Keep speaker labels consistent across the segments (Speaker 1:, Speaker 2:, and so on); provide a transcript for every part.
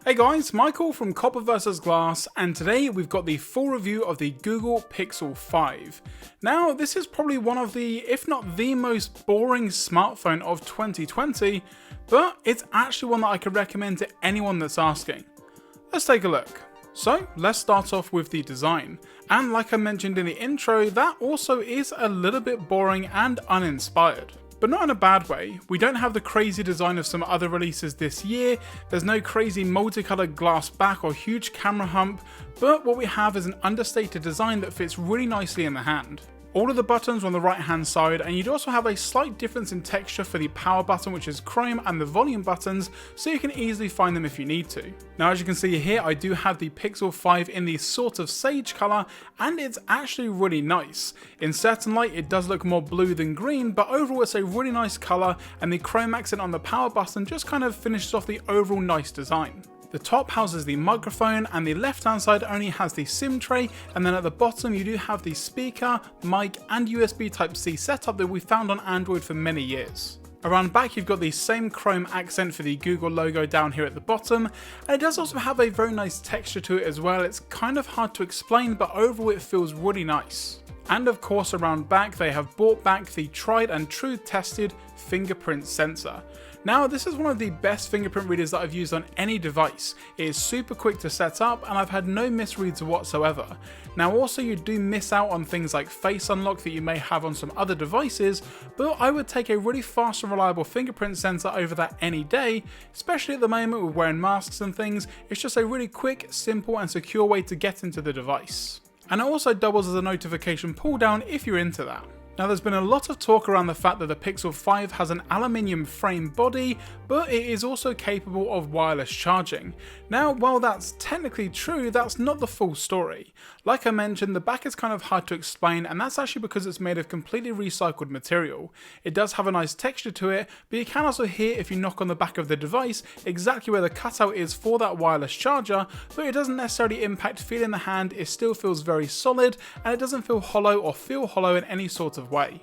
Speaker 1: Hey guys, Michael from Copper vs Glass, and today we've got the full review of the Google Pixel 5. Now, this is probably one of the, if not the most boring smartphone of 2020, but it's actually one that I could recommend to anyone that's asking. Let's take a look. So, let's start off with the design. And like I mentioned in the intro, that also is a little bit boring and uninspired. But not in a bad way. We don't have the crazy design of some other releases this year, there's no crazy multicolored glass back or huge camera hump, but what we have is an understated design that fits really nicely in the hand. All of the buttons are on the right hand side, and you'd also have a slight difference in texture for the power button, which is chrome, and the volume buttons, so you can easily find them if you need to. Now, as you can see here, I do have the Pixel 5 in the sort of sage colour, and it's actually really nice. In certain light it does look more blue than green, but overall it's a really nice colour, and the chrome accent on the power button just kind of finishes off the overall nice design. The top houses the microphone, and the left hand side only has the SIM tray, and then at the bottom you do have the speaker, mic and USB Type-C setup that we found on Android for many years. Around back you've got the same chrome accent for the Google logo down here at the bottom, and it does also have a very nice texture to it as well. It's kind of hard to explain, but overall it feels really nice. And of course around back they have brought back the tried and true tested fingerprint sensor. Now, this is one of the best fingerprint readers that I've used on any device. It is super quick to set up, and I've had no misreads whatsoever. Now also you do miss out on things like face unlock that you may have on some other devices, but I would take a really fast and reliable fingerprint sensor over that any day, especially at the moment with wearing masks and things. It's just a really quick, simple and secure way to get into the device. And it also doubles as a notification pull down if you're into that. Now, there's been a lot of talk around the fact that the Pixel 5 has an aluminium frame body, but it is also capable of wireless charging. Now, while that's technically true, that's not the full story. Like I mentioned, the back is kind of hard to explain, and that's actually because it's made of completely recycled material. It does have a nice texture to it, but you can also hear if you knock on the back of the device exactly where the cutout is for that wireless charger, but it doesn't necessarily impact feel in the hand. It still feels very solid, and it doesn't feel hollow or feel hollow in any sort of way.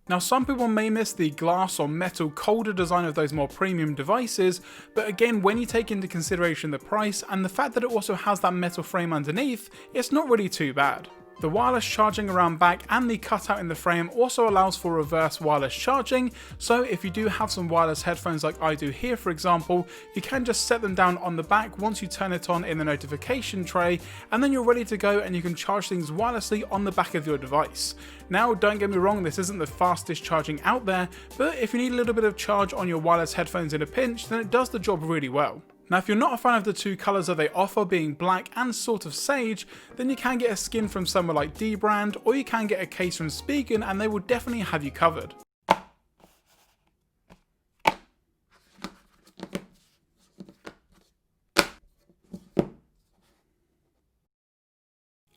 Speaker 1: Now, some people may miss the glass or metal colder design of those more premium devices, but again, when you take into consideration the price and the fact that it also has that metal frame underneath, it's not really too bad. The wireless charging around back and the cutout in the frame also allows for reverse wireless charging, so if you do have some wireless headphones like I do here for example, you can just set them down on the back once you turn it on in the notification tray, and then you're ready to go and you can charge things wirelessly on the back of your device. Now, don't get me wrong, this isn't the fastest charging out there, but if you need a little bit of charge on your wireless headphones in a pinch, then it does the job really well. Now, if you're not a fan of the two colours that they offer, being black and sort of sage, then you can get a skin from somewhere like D-Brand, or you can get a case from Spigen, and they will definitely have you covered.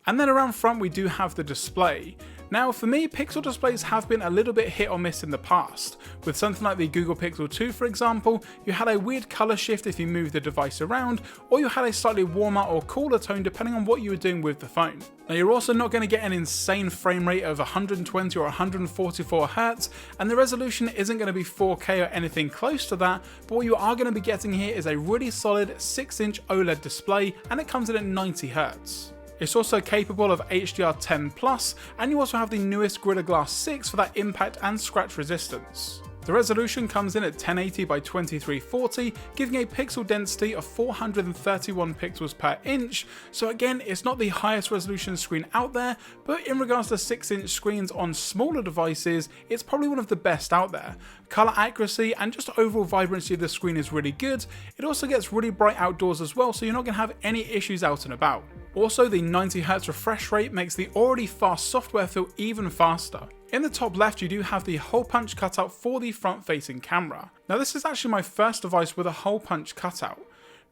Speaker 1: And then around front we do have the display. Now, for me, Pixel displays have been a little bit hit or miss in the past. With something like the Google Pixel 2 for example, you had a weird colour shift if you moved the device around, or you had a slightly warmer or cooler tone depending on what you were doing with the phone. Now, you're also not going to get an insane frame rate of 120 or 144Hz, and the resolution isn't going to be 4K or anything close to that, but what you are going to be getting here is a really solid 6-inch OLED display, and it comes in at 90Hz. It's also capable of HDR10+, and you also have the newest Gorilla Glass 6 for that impact and scratch resistance. The resolution comes in at 1080 by 2340, giving a pixel density of 431 pixels per inch, so again, it's not the highest resolution screen out there, but in regards to 6-inch screens on smaller devices, it's probably one of the best out there. Colour accuracy and just overall vibrancy of the screen is really good. It also gets really bright outdoors as well, so you're not going to have any issues out and about. Also, the 90Hz refresh rate makes the already fast software feel even faster. In the top left you do have the hole punch cutout for the front facing camera. Now, this is actually my first device with a hole punch cutout.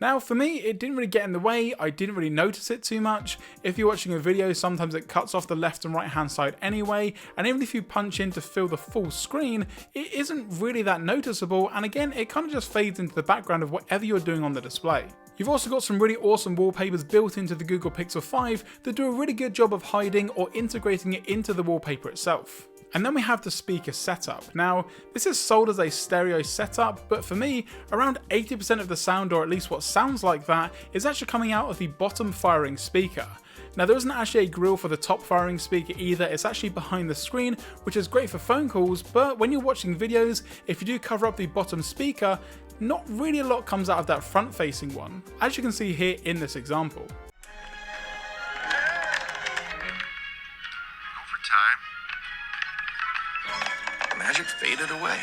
Speaker 1: Now, for me, it didn't really get in the way, I didn't really notice it too much. If you're watching a video, sometimes it cuts off the left and right hand side anyway, and even if you punch in to fill the full screen, it isn't really that noticeable, and again, it kind of just fades into the background of whatever you're doing on the display. You've also got some really awesome wallpapers built into the Google Pixel 5 that do a really good job of hiding or integrating it into the wallpaper itself. And then we have the speaker setup. Now, this is sold as a stereo setup, but for me, around 80% of the sound, or at least what sounds like that, is actually coming out of the bottom firing speaker. Now, there isn't actually a grill for the top firing speaker either, it's actually behind the screen, which is great for phone calls, but when you're watching videos, if you do cover up the bottom speaker, not really a lot comes out of that front facing one, as you can see here in this example.
Speaker 2: Over time, magic faded away.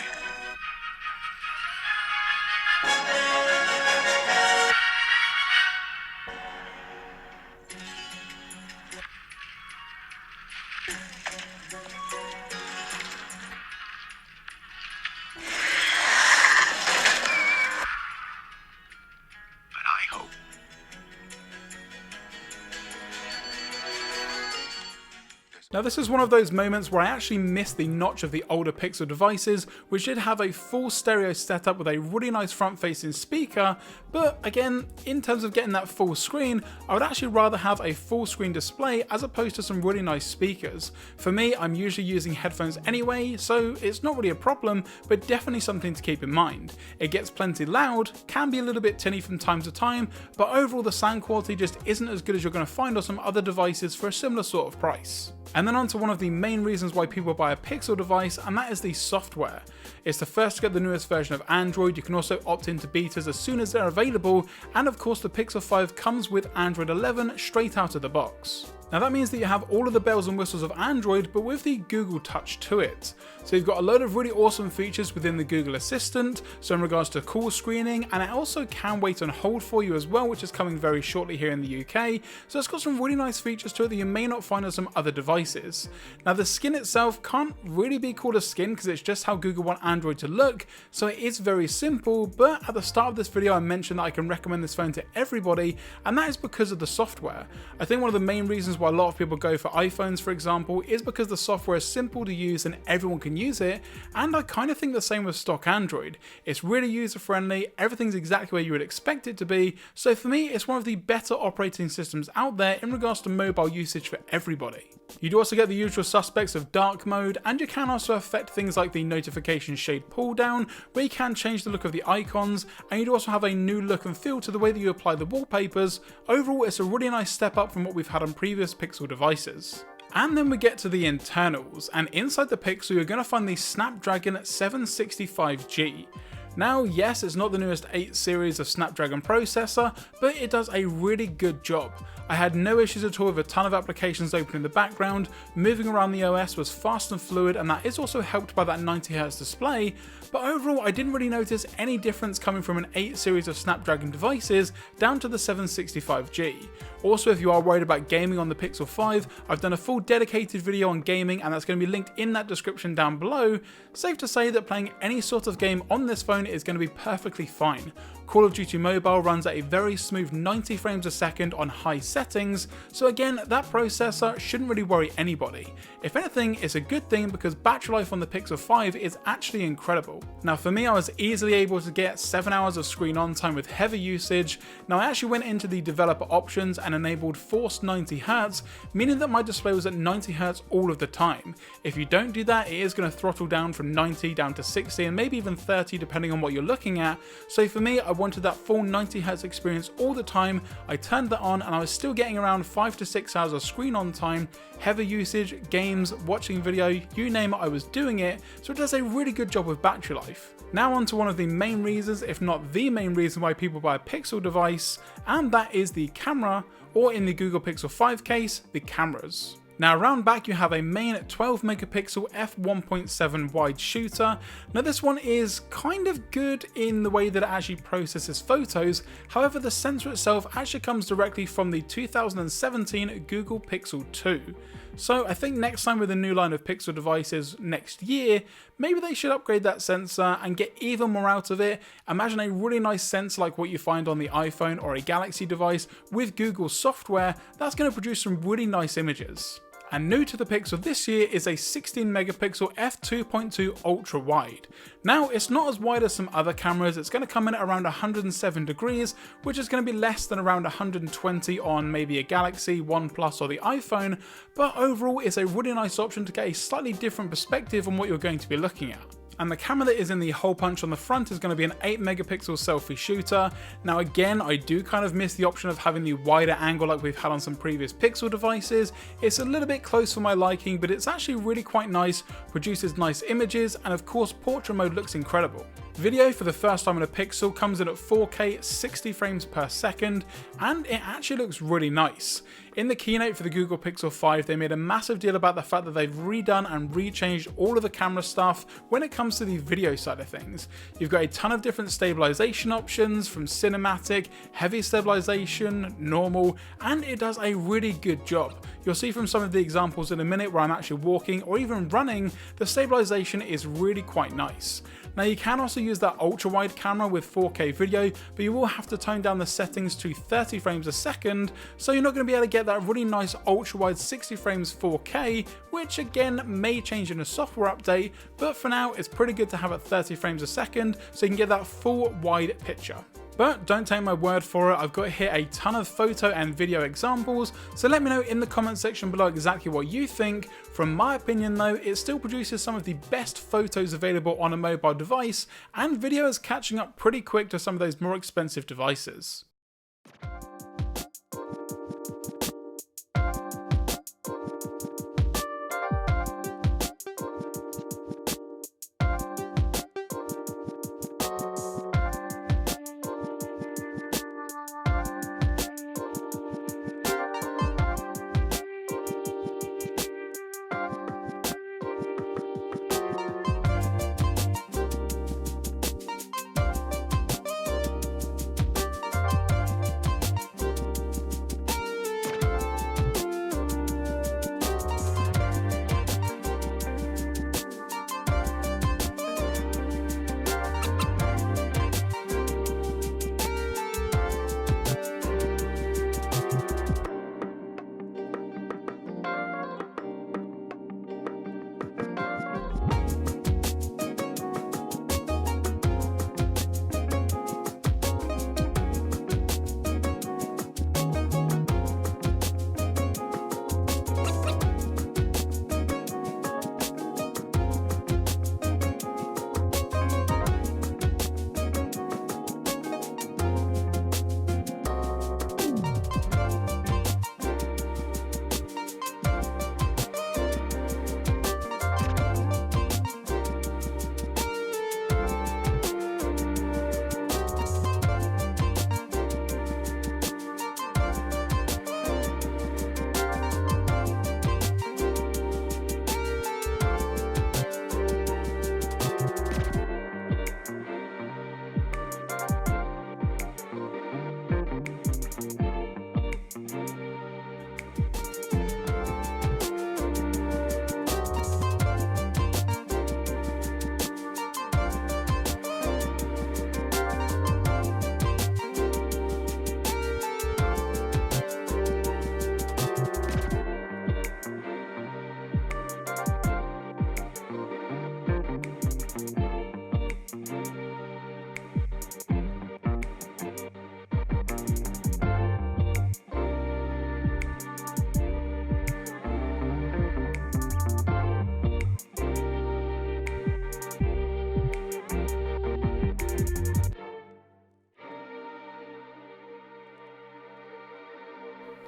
Speaker 1: Now, this is one of those moments where I actually missed the notch of the older Pixel devices, which did have a full stereo setup with a really nice front-facing speaker, but again, in terms of getting that full screen, I would actually rather have a full screen display as opposed to some really nice speakers. For me, I'm usually using headphones anyway, so it's not really a problem, but definitely something to keep in mind. It gets plenty loud, can be a little bit tinny from time to time, but overall the sound quality just isn't as good as you're going to find on some other devices for a similar sort of price. And then on to one of the main reasons why people buy a Pixel device, and that is the software. It's the first to get the newest version of Android. You can also opt into betas as soon as they're available, and of course the Pixel 5 comes with Android 11 straight out of the box. Now that means that you have all of the bells and whistles of Android, but with the Google touch to it. So you've got a load of really awesome features within the Google Assistant, so in regards to call screening, and it also can wait on hold for you as well, which is coming very shortly here in the UK. So it's got some really nice features to it that you may not find on some other devices. Now the skin itself can't really be called a skin because it's just how Google want Android to look, so it is very simple, but at the start of this video I mentioned that I can recommend this phone to everybody, and that is because of the software. I think one of the main reasons why a lot of people go for iPhones, for example, is because the software is simple to use and everyone can use it, and I kind of think the same with stock Android. It's really user friendly, everything's exactly where you would expect it to be, so for me it's one of the better operating systems out there in regards to mobile usage for everybody. You do also get the usual suspects of dark mode, and you can also affect things like the notification shade pull down, where you can change the look of the icons, and you do also have a new look and feel to the way that you apply the wallpapers. Overall, it's a really nice step up from what we've had on previous Pixel devices. And then we get to the internals, and inside the Pixel you're going to find the Snapdragon 765G. Now, yes, it's not the newest 8 series of Snapdragon processor, but it does a really good job. I had no issues at all with a ton of applications open in the background, moving around the OS was fast and fluid, and that is also helped by that 90Hz display, but overall I didn't really notice any difference coming from an 8 series of Snapdragon devices down to the 765G. Also, if you are worried about gaming on the Pixel 5, I've done a full dedicated video on gaming, and that's going to be linked in that description down below. Safe to say that playing any sort of game on this phone is going to be perfectly fine. Call of Duty Mobile runs at a very smooth 90 frames a second on high settings, so again, that processor shouldn't really worry anybody. If anything, it's a good thing because battery life on the Pixel 5 is actually incredible. Now for me, I was easily able to get 7 hours of screen on time with heavy usage. Now I actually went into the developer options and enabled forced 90Hz, meaning that my display was at 90Hz all of the time. If you don't do that, it is going to throttle down from 90 down to 60 and maybe even 30 depending on what you're looking at. So for me, I wanted that full 90Hz experience all the time. I turned that on and I was still getting around 5 to 6 hours of screen on time, heavy usage, games, watching video, you name it, I was doing it, so it does a really good job with battery life. Now on to one of the main reasons, if not the main reason why people buy a Pixel device, and that is the camera, or in the Google Pixel 5 case, the cameras. Now around back you have a main 12 megapixel f1.7 wide shooter. Now this one is kind of good in the way that it actually processes photos, however the sensor itself actually comes directly from the 2017 Google Pixel 2. So I think next time with a new line of Pixel devices next year, maybe they should upgrade that sensor and get even more out of it. Imagine a really nice sensor like what you find on the iPhone or a Galaxy device with Google software that's going to produce some really nice images. And new to the Pixel this year is a 16 megapixel f2.2 ultra wide. Now it's not as wide as some other cameras, it's going to come in at around 107 degrees, which is going to be less than around 120 on maybe a Galaxy, OnePlus or the iPhone, but overall it's a really nice option to get a slightly different perspective on what you're going to be looking at. And the camera that is in the hole punch on the front is going to be an 8 megapixel selfie shooter. Now again, I do kind of miss the option of having the wider angle like we've had on some previous Pixel devices. It's a little bit close for my liking, but it's actually really quite nice, produces nice images, and of course portrait mode looks incredible. Video for the first time on a Pixel comes in at 4K 60 frames per second, and it actually looks really nice. In the keynote for the Google Pixel 5, they made a massive deal about the fact that they've redone and rechanged all of the camera stuff when it comes to the video side of things. You've got a ton of different stabilization options, from cinematic, heavy stabilization, normal, and it does a really good job. You'll see from some of the examples in a minute where I'm actually walking or even running, the stabilization is really quite nice. Now you can also use that ultra wide camera with 4K video, but you will have to tone down the settings to 30 frames a second, so you're not going to be able to get that really nice ultra wide 60 frames 4K, which again may change in a software update, but for now it's pretty good to have at 30 frames a second so you can get that full wide picture. But don't take my word for it, I've got here a ton of photo and video examples, so let me know in the comment section below exactly what you think. From my opinion though, it still produces some of the best photos available on a mobile device, and video is catching up pretty quick to some of those more expensive devices.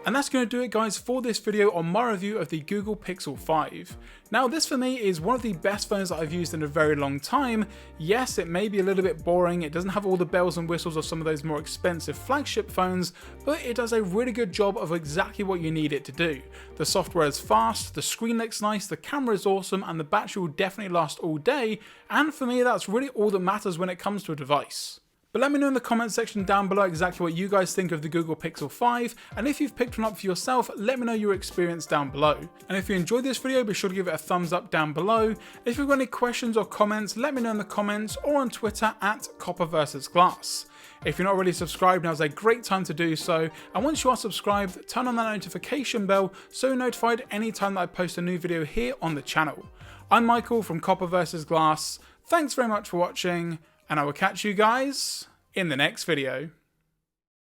Speaker 1: And that's going to do it guys for this video on my review of the Google Pixel 5. Now this for me is one of the best phones that I've used in a very long time. Yes, it may be a little bit boring, it doesn't have all the bells and whistles of some of those more expensive flagship phones, but it does a really good job of exactly what you need it to do. The software is fast, the screen looks nice, the camera is awesome, and the battery will definitely last all day, and for me that's really all that matters when it comes to a device. But let me know in the comment section down below exactly what you guys think of the Google Pixel 5, and if you've picked one up for yourself, let me know your experience down below. And if you enjoyed this video, be sure to give it a thumbs up down below. If you've got any questions or comments, let me know in the comments or on Twitter at Copper vs Glass. If you're not already subscribed, now's a great time to do so, and once you are subscribed, turn on that notification bell so you're notified anytime that I post a new video here on the channel. I'm Michael from Copper vs Glass, thanks very much for watching, and I will catch you guys in the next video.